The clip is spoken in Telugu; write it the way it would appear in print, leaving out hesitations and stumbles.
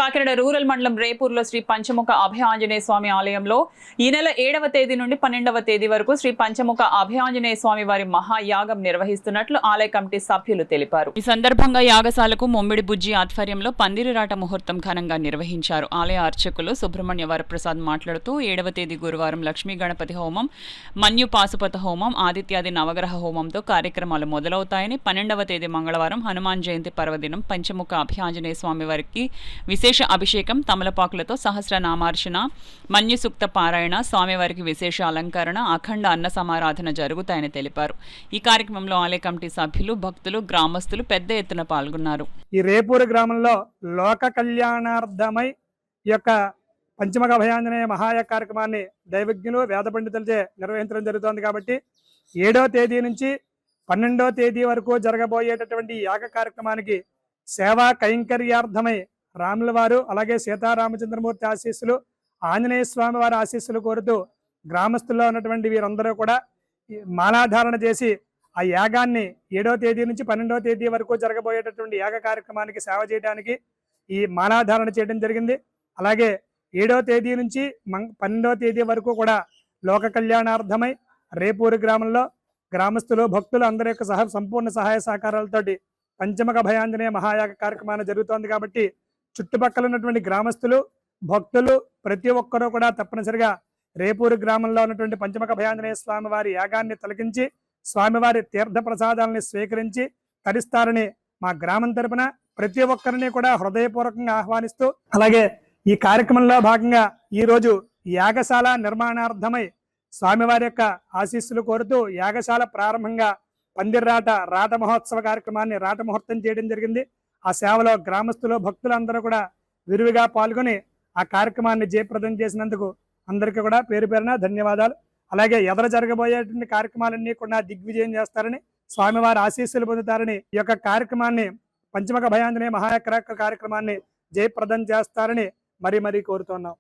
కాకినాడ రూరల్ మండలం రేపూర్లో శ్రీ పంచముఖ అభయ ఆంజనేయ స్వామి ఆలయంలో ఈ నెల 7వ తేదీ నుండి 12వ తేదీ వరకు శ్రీ పంచముఖ అభయ ఆంజనేయ స్వామి వారి మహాయాగం నిర్వహిస్తున్నట్లు ఆలయ కమిటీ సభ్యులు తెలిపారు. ఈ సందర్భంగా యాగశాలకు మొమ్మిడి బుజ్జి ఆధ్వర్యంలో పందిరిరాట ముహూర్తం ఘనంగా నిర్వహించారు. ఆలయ అర్చకులు సుబ్రహ్మణ్య వరప్రసాద్ మాట్లాడుతూ 7వ తేదీ గురువారం లక్ష్మీ గణపతి హోమం, మన్యు పాశుపత హోమం, ఆదిత్యాది నవగ్రహ హోమంతో కార్యక్రమాలు మొదలవుతాయని, 12వ తేదీ మంగళవారం హనుమాన్ జయంతి పర్వదినం పంచముఖ అభయ ఆంజనేయ స్వామి వారికి విశేష అభిషేకం, తమలపాకులతో సహస్రనామార్చన, మన్యుసూక్త పారాయణ, స్వామివారికి విశేష అలంకరణ, అఖండ అన్న సమారాధన జరుగుతాయని తెలిపారు. ఈ కార్యక్రమంలో ఆలయ కమిటీ సభ్యులు, భక్తులు, గ్రామస్తులు పెద్ద ఎత్తున పాల్గొన్నారు. ఈ రేపూరు గ్రామంలో లోక కళ్యాణార్థమై ఈ యొక్క పంచముఖ అభయాంజనేయ మహాయ కార్యక్రమాన్ని దైవజ్ఞులు, వేద పండితులచే నిర్వహించడం జరుగుతోంది. కాబట్టి 7వ తేదీ నుంచి 12వ తేదీ వరకు జరగబోయేటటువంటి యాగ కార్యక్రమానికి సేవా కైంకర్యార్థమై రాముల వారు, అలాగే సీతారామచంద్రమూర్తి ఆశీస్సులు, ఆంజనేయ స్వామి వారి ఆశీస్సులు కోరుతూ గ్రామస్తుల్లో ఉన్నటువంటి వీరందరూ కూడా మాలాధారణ చేసి ఆ యాగాన్ని 7వ తేదీ నుంచి 12వ తేదీ వరకు జరగబోయేటటువంటి యాగ కార్యక్రమానికి సేవ చేయడానికి ఈ మాలాధారణ చేయడం జరిగింది. అలాగే 7వ తేదీ నుంచి 12వ తేదీ వరకు కూడా లోక కళ్యాణార్థమై రేపూరు గ్రామంలో గ్రామస్తులు, భక్తులు అందరి యొక్క సంపూర్ణ సహాయ సహకారాలతోటి పంచముఖ అభయాంజనేయ మహాయాగ కార్యక్రమాన్ని జరుగుతోంది. కాబట్టి చుట్టుపక్కల ఉన్నటువంటి గ్రామస్తులు, భక్తులు ప్రతి ఒక్కరూ కూడా తప్పనిసరిగా రేపూరు గ్రామంలో ఉన్నటువంటి పంచముఖ అభయాంజనేయ స్వామి వారి యాగాన్ని తిలకించి స్వామివారి తీర్థ ప్రసాదాలని స్వీకరించి తరిస్తారని మా గ్రామం తరపున ప్రతి ఒక్కరిని కూడా హృదయపూర్వకంగా ఆహ్వానిస్తూ, అలాగే ఈ కార్యక్రమంలో భాగంగా ఈరోజు యాగశాల నిర్మాణార్థమై స్వామివారి యొక్క ఆశీస్సులు కోరుతూ యాగశాల ప్రారంభంగా పందిర్రాట రాట మహోత్సవ కార్యక్రమాన్ని రాట ముహూర్తం చేయడం జరిగింది. ఆ సేవలో గ్రామస్తులు, భక్తులు అందరూ కూడా విరివిగా పాల్గొని ఆ కార్యక్రమాన్ని జయప్రదం చేసినందుకు అందరికీ కూడా పేరు పేరున ధన్యవాదాలు. అలాగే ఎదురు జరగబోయేటువంటి కార్యక్రమాలన్నీ కూడా దిగ్విజయం చేస్తారని, స్వామివారి ఆశీస్సులు పొందుతారని, ఈ యొక్క కార్యక్రమాన్ని పంచముఖ అభయాంజనేయ మహాయాగ కార్యక్రమాన్ని జయప్రదం చేస్తారని మరీ కోరుతున్నాం.